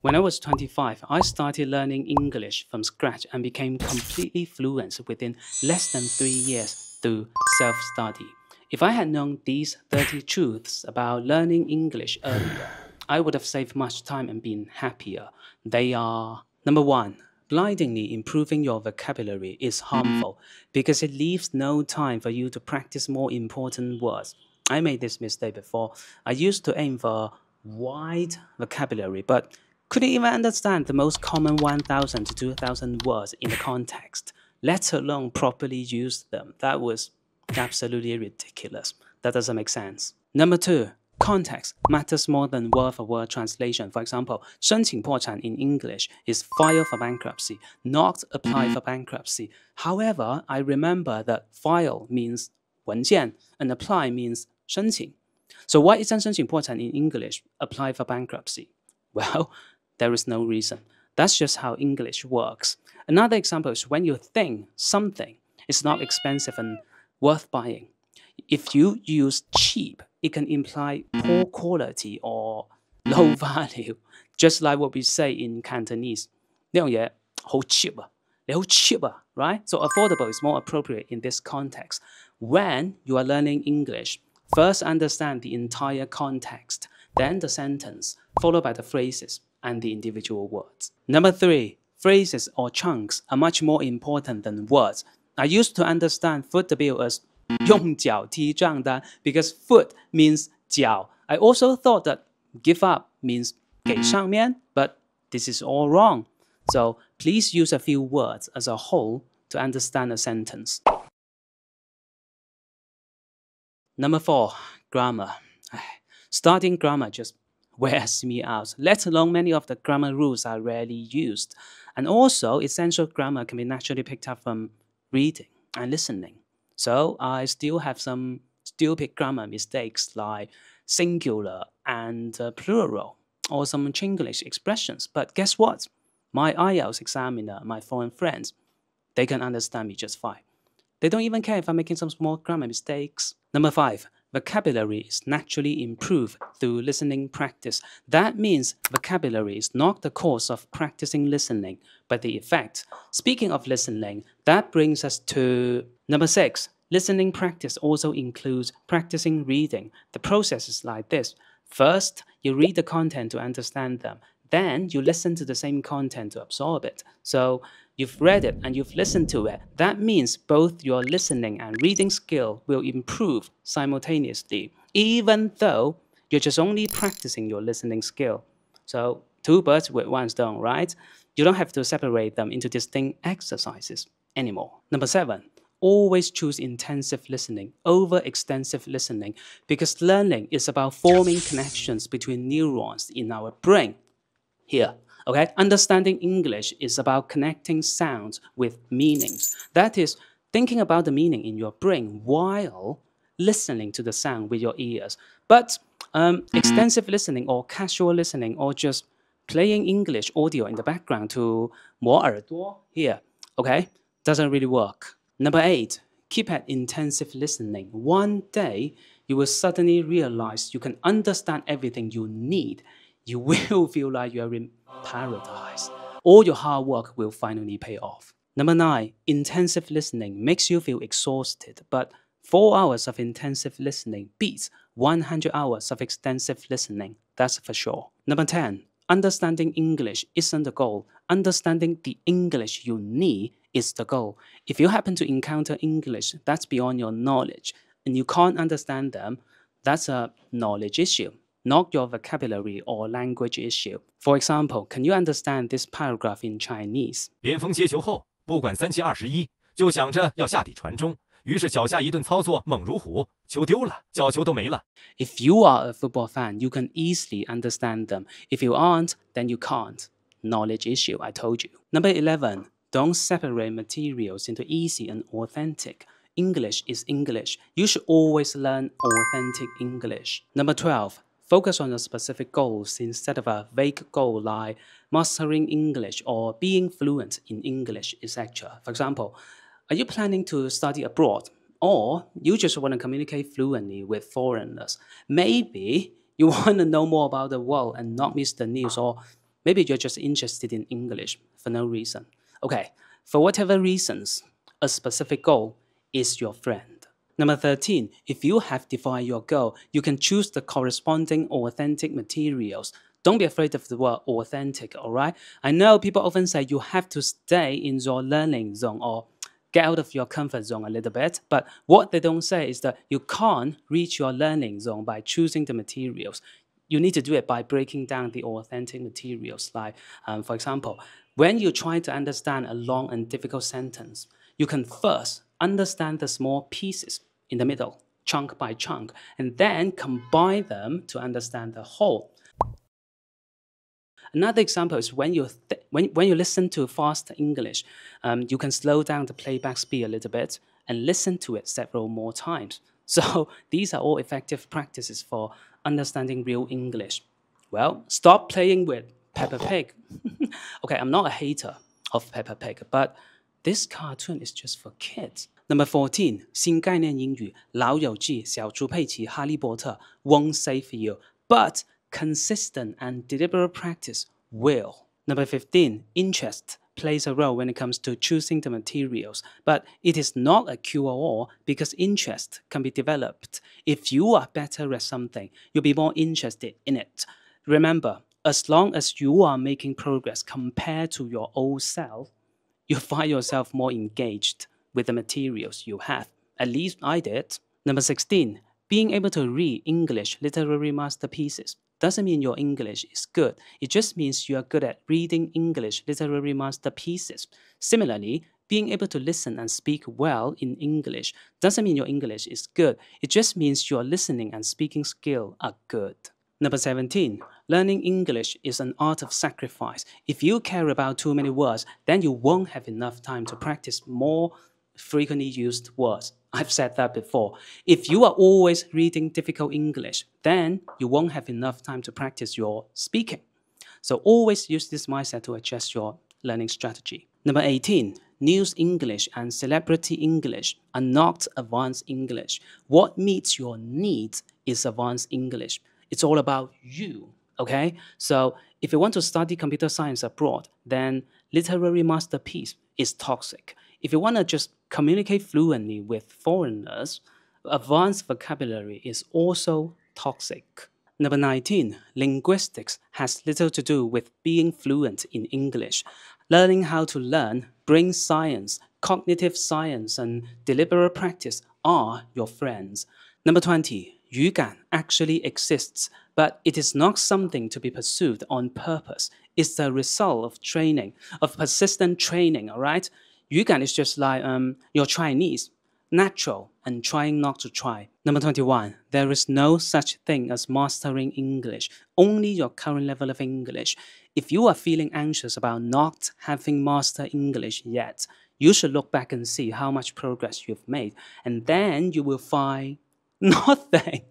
When I was 25, I started learning English from scratch and became completely fluent within less than 3 years through self-study. If I had known these 30 truths about learning English earlier, I would have saved much time and been happier. They are: number 1, blindly improving your vocabulary is harmful because it leaves no time for you to practice more important words. I made this mistake before. I used to aim for wide vocabulary, but couldn't even understand the most common 1,000 to 2,000 words in the context, let alone properly use them. That was absolutely ridiculous. That doesn't make sense. Number 2, context matters more than word-for-word translation. For example, 申请破产 in English is file for bankruptcy, not apply for bankruptcy. However, I remember that file means 文件 and apply means 申请. So why isn't 申请破产 in English apply for bankruptcy? Well, there is no reason. That's just how English works. Another example is when you think something is not expensive and worth buying. If you use cheap, it can imply poor quality or low value, just like what we say in Cantonese. 呢樣嘢好 cheap 啊，你好 cheap 啊， right? So affordable is more appropriate in this context. When you are learning English, first understand the entire context, then the sentence, followed by the phrases and the individual words. Number 3, phrases or chunks are much more important than words. I used to understand foot the bill as 用脚踢账单 because foot means 脚. I also thought that give up means 给上面, but this is all wrong. So please use a few words as a whole to understand a sentence. Number 4, grammar. Studying grammar just wears me out, let alone many of the grammar rules are rarely used. And also, essential grammar can be naturally picked up from reading and listening. So I still have some stupid grammar mistakes like singular and plural, or some Chinglish expressions. But guess what? My IELTS examiner, my foreign friends, they can understand me just fine. They don't even care if I'm making some small grammar mistakes. Number 5, vocabulary is naturally improved through listening practice. That means vocabulary is not the cause of practicing listening, but the effect. Speaking of listening, that brings us to number 6. Listening practice also includes practicing reading. The process is like this. First, you read the content to understand them. Then you listen to the same content to absorb it. So you've read it and you've listened to it. That means both your listening and reading skill will improve simultaneously, even though you're just only practicing your listening skill. So 2 birds with 1 stone, right? You don't have to separate them into distinct exercises anymore. Number 7, always choose intensive listening over extensive listening because learning is about forming connections between neurons in our brain. Here, okay? Understanding English is about connecting sounds with meanings. That is, thinking about the meaning in your brain while listening to the sound with your ears. But extensive listening or casual listening or just playing English audio in the background to 磨耳朵 here, okay? Doesn't really work. Number 8, keep at intensive listening. One day, you will suddenly realize you can understand everything you need. You will feel like you are in paradise. All your hard work will finally pay off. Number 9, intensive listening makes you feel exhausted, but 4 hours of intensive listening beats 100 hours of extensive listening, that's for sure. Number 10, understanding English isn't the goal. Understanding the English you need is the goal. If you happen to encounter English that's beyond your knowledge and you can't understand them, that's a knowledge issue, not your vocabulary or language issue. For example, can you understand this paragraph in Chinese? 边锋接球后，不管3七21，就想着要下底传中，于是脚下一顿操作猛如虎，球丢了，角球都没了。 If you are a football fan, you can easily understand them. If you aren't, then you can't. Knowledge issue, I told you. Number 11, don't separate materials into easy and authentic. English is English. You should always learn authentic English. Number 12, focus on your specific goals instead of a vague goal like mastering English or being fluent in English, etc. For example, are you planning to study abroad? Or you just want to communicate fluently with foreigners? Maybe you want to know more about the world and not miss the news, or Maybe you're just interested in English for no reason. Okay, for whatever reasons, a specific goal is your friend. Number 13, if you have defined your goal, you can choose the corresponding authentic materials. Don't be afraid of the word authentic, all right? I know people often say you have to stay in your learning zone or get out of your comfort zone a little bit, but what they don't say is that you can't reach your learning zone by choosing the materials. You need to do it by breaking down the authentic materials. Like, for example, when you try to understand a long and difficult sentence, you can first understand the small pieces in the middle, chunk by chunk, and then combine them to understand the whole. Another example is when you listen to fast English, you can slow down the playback speed a little bit and listen to it several more times. So these are all effective practices for understanding real English. Well, stop playing with Peppa Pig. Okay, I'm not a hater of Peppa Pig, but this cartoon is just for kids. Number 14, 新概念英语，老友记，小猪佩奇，哈利波特 won't save you, but consistent and deliberate practice will. Number 15, interest plays a role when it comes to choosing the materials, but it is not a cure-all because interest can be developed. If you are better at something, you'll be more interested in it. Remember, as long as you are making progress compared to your old self, you find yourself more engaged with the materials you have. At least I did. Number 16, being able to read English literary masterpieces doesn't mean your English is good. It just means you are good at reading English literary masterpieces. Similarly, being able to listen and speak well in English doesn't mean your English is good. It just means your listening and speaking skill are good. Number 17, learning English is an art of sacrifice. If you care about too many words, then you won't have enough time to practice more frequently used words. I've said that before. If you are always reading difficult English, then you won't have enough time to practice your speaking. So always use this mindset to adjust your learning strategy. Number 18, news English and celebrity English are not advanced English. What meets your needs is advanced English. It's all about you, okay? So if you want to study computer science abroad, then literary masterpiece is toxic. If you want to just communicate fluently with foreigners, advanced vocabulary is also toxic. Number 19, linguistics has little to do with being fluent in English. Learning how to learn, brain science, cognitive science, and deliberate practice are your friends. Number 20, 语感 actually exists, but it is not something to be pursued on purpose. It's the result of training, of persistent training, all right? 语感 is just like your Chinese, natural and trying not to try. Number 21, there is no such thing as mastering English, only your current level of English. If you are feeling anxious about not having mastered English yet, you should look back and see how much progress you've made, and then you will find nothing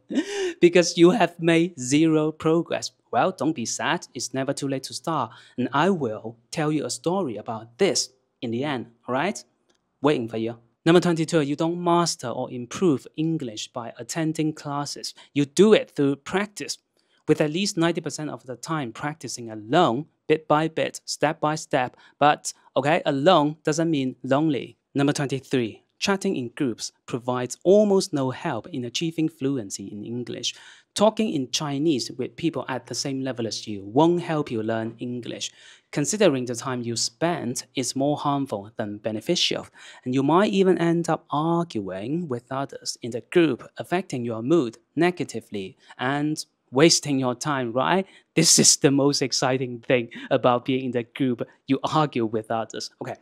because you have made zero progress. Well, don't be sad. It's never too late to start. And I will tell you a story about this in the end, all right? Waiting for you. Number 22, you don't master or improve English by attending classes. You do it through practice, with at least 90% of the time practicing alone, bit by bit, step by step. But, okay, alone doesn't mean lonely. Number 23, chatting in groups provides almost no help in achieving fluency in English. Talking in Chinese with people at the same level as you won't help you learn English. Considering the time you spend is more harmful than beneficial, and you might even end up arguing with others in the group, affecting your mood negatively and wasting your time, right? This is the most exciting thing about being in the group. You argue with others. Okay.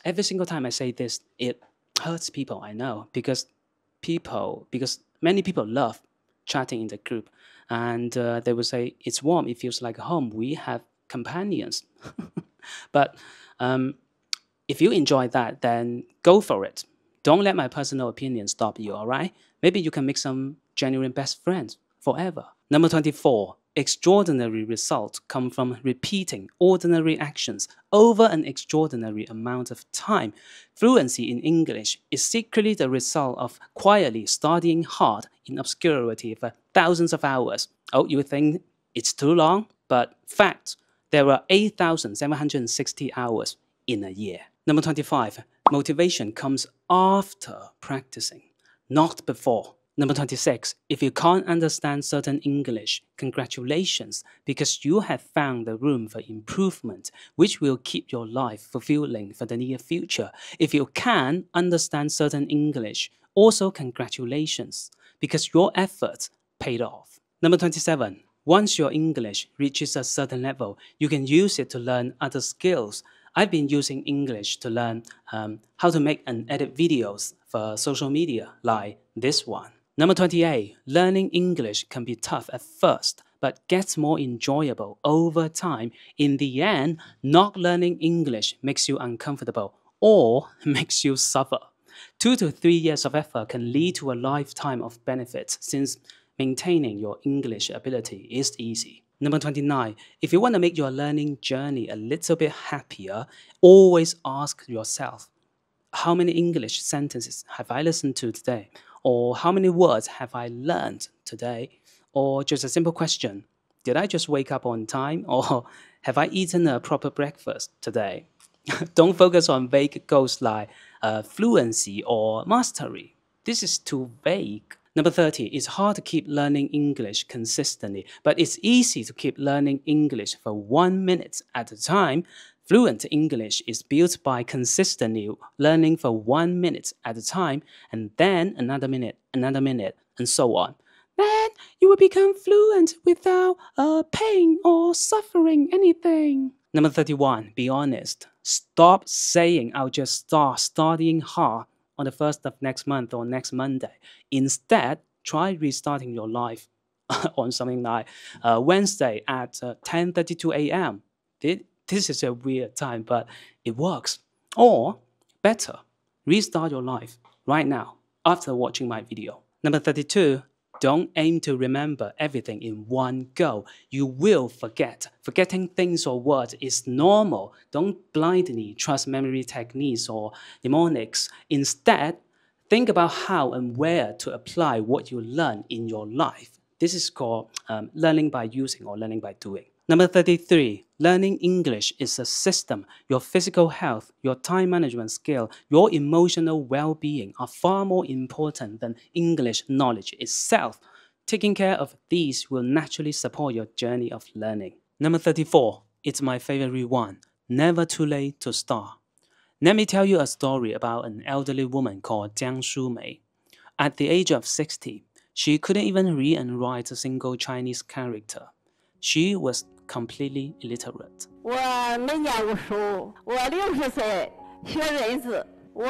Every single time I say this, it hurts people, I know, because many people love chatting in the group, and they will say, it's warm, it feels like home, we have companions. But if you enjoy that, then go for it. Don't let my personal opinion stop you, all right? Maybe you can make some genuine best friends forever. Number 24, extraordinary results come from repeating ordinary actions over an extraordinary amount of time. Fluency in English is secretly the result of quietly studying hard in obscurity for thousands of hours. Oh, you think it's too long? but fact, there are 8,760 hours in a year. Number 25, motivation comes after practicing, not before. Number 26, if you can't understand certain English, congratulations, because you have found the room for improvement, which will keep your life fulfilling for the near future. If you can understand certain English, also congratulations, because your efforts paid off. Number 27, once your English reaches a certain level, you can use it to learn other skills. I've been using English to learn how to make and edit videos for social media, like this one. Number 28, learning English can be tough at first, but gets more enjoyable over time. In the end, not learning English makes you uncomfortable or makes you suffer. 2 to 3 years of effort can lead to a lifetime of benefits, since maintaining your English ability is easy. Number 29, if you want to make your learning journey a little bit happier, always ask yourself, how many English sentences have I listened to today? Or how many words have I learned today? Or just a simple question, did I just wake up on time? Or have I eaten a proper breakfast today? Don't focus on vague goals like fluency or mastery. This is too vague. Number 30, it's hard to keep learning English consistently, but it's easy to keep learning English for 1 minute at a time. Fluent English is built by consistently learning for 1 minute at a time, and then another minute, and so on. Then you will become fluent without pain or suffering anything. Number 31, be honest. Stop saying I'll just start studying hard on the 1st of next month or next Monday. Instead, try restarting your life on something like Wednesday at 10:32 a.m. This is a weird time, but it works. Or, better, restart your life right now after watching my video. Number 32, don't aim to remember everything in one go. You will forget. Forgetting things or words is normal. Don't blindly trust memory techniques or mnemonics. Instead, think about how and where to apply what you learn in your life. This is called learning by using or learning by doing. Number 33, learning English is a system. Your physical health, your time management skill, your emotional well-being are far more important than English knowledge itself. Taking care of these will naturally support your journey of learning. Number 34, it's my favorite one. Never too late to start. Let me tell you a story about an elderly woman called Jiang Shumei. At the age of 60, she couldn't even read and write a single Chinese character. She was completely illiterate. 我没念过书，我60岁学认字。我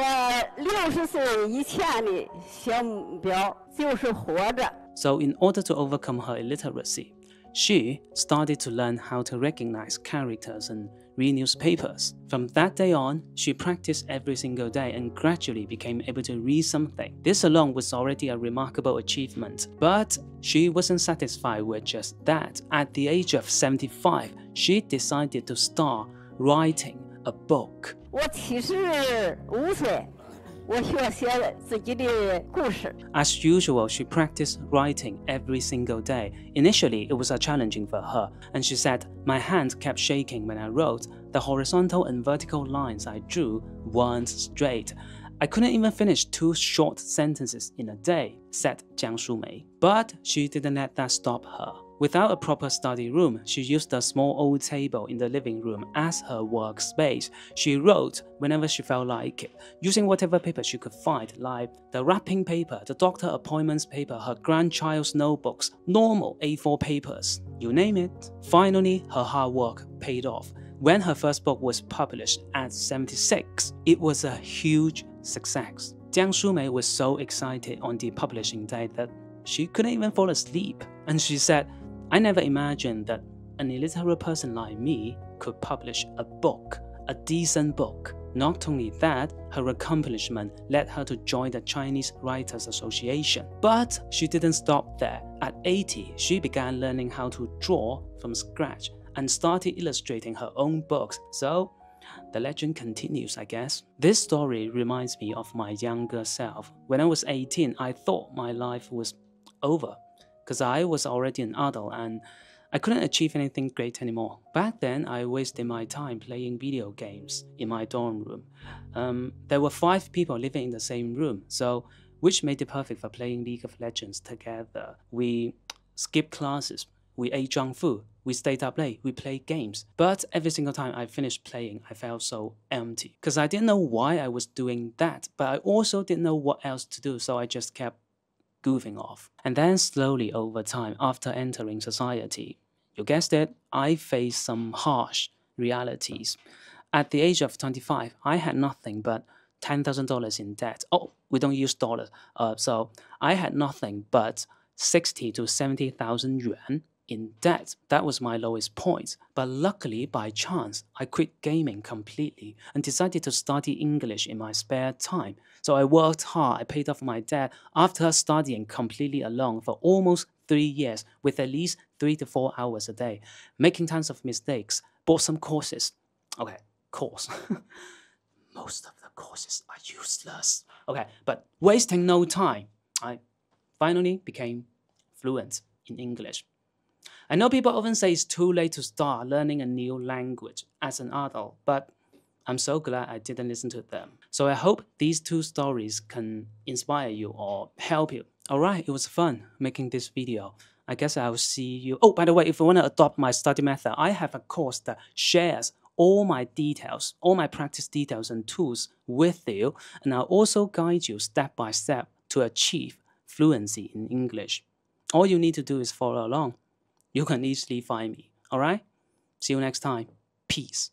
60岁以前的小目标就是活着。 So in order to overcome her illiteracy, she started to learn how to recognize characters and read newspapers. From that day on, she practiced every single day and gradually became able to read something. This alone was already a remarkable achievement. But she wasn't satisfied with just that. At the age of 75, she decided to start writing a book. 我75岁。 我学写自己的故事。 As usual, she practiced writing every single day. Initially, it was challenging for her, and she said, "My hand kept shaking when I wrote. The horizontal and vertical lines I drew weren't straight. I couldn't even finish 2 short sentences in a day," said Jiang Shumei. But she didn't let that stop her. Without a proper study room, she used a small old table in the living room as her workspace. She wrote whenever she felt like it, using whatever paper she could find, like the wrapping paper, the doctor appointments paper, her grandchild's notebooks, normal A4 papers, you name it. Finally, her hard work paid off. When her first book was published at 76, it was a huge success. Jiang Shumei was so excited on the publishing day that she couldn't even fall asleep. And she said, "I never imagined that an illiterate person like me could publish a book, a decent book." Not only that, her accomplishment led her to join the Chinese Writers Association. But she didn't stop there. At 80, she began learning how to draw from scratch and started illustrating her own books. So, the legend continues, I guess. This story reminds me of my younger self. When I was 18, I thought my life was over, because I was already an adult and I couldn't achieve anything great anymore. Back then, I wasted my time playing video games in my dorm room. There were 5 people living in the same room, so which made it perfect for playing League of Legends together. We skipped classes, we ate junk food, we stayed up late, we played games. But every single time I finished playing, I felt so empty. Because I didn't know why I was doing that, but I also didn't know what else to do, so I just kept goofing off. And then slowly over time, after entering society, you guessed it, I faced some harsh realities. At the age of 25, I had nothing but $10,000 in debt. Oh, we don't use dollars. So I had nothing but 60 to 70,000 yuan in debt. That was my lowest point. But luckily, by chance, I quit gaming completely and decided to study English in my spare time. So I worked hard, I paid off my debt after studying completely alone for almost 3 years with at least 3 to 4 hours a day, making tons of mistakes, bought some courses. Okay, course. Most of the courses are useless. Okay, but wasting no time, I finally became fluent in English. I know people often say it's too late to start learning a new language as an adult, but I'm so glad I didn't listen to them. So I hope these 2 stories can inspire you or help you. Alright, it was fun making this video. I guess I'll see you. Oh, by the way, if you want to adopt my study method, I have a course that shares all my details, all my practice details and tools with you, and I'll also guide you step by step to achieve fluency in English. All you need to do is follow along. You can easily find me. Alright? See you next time. Peace.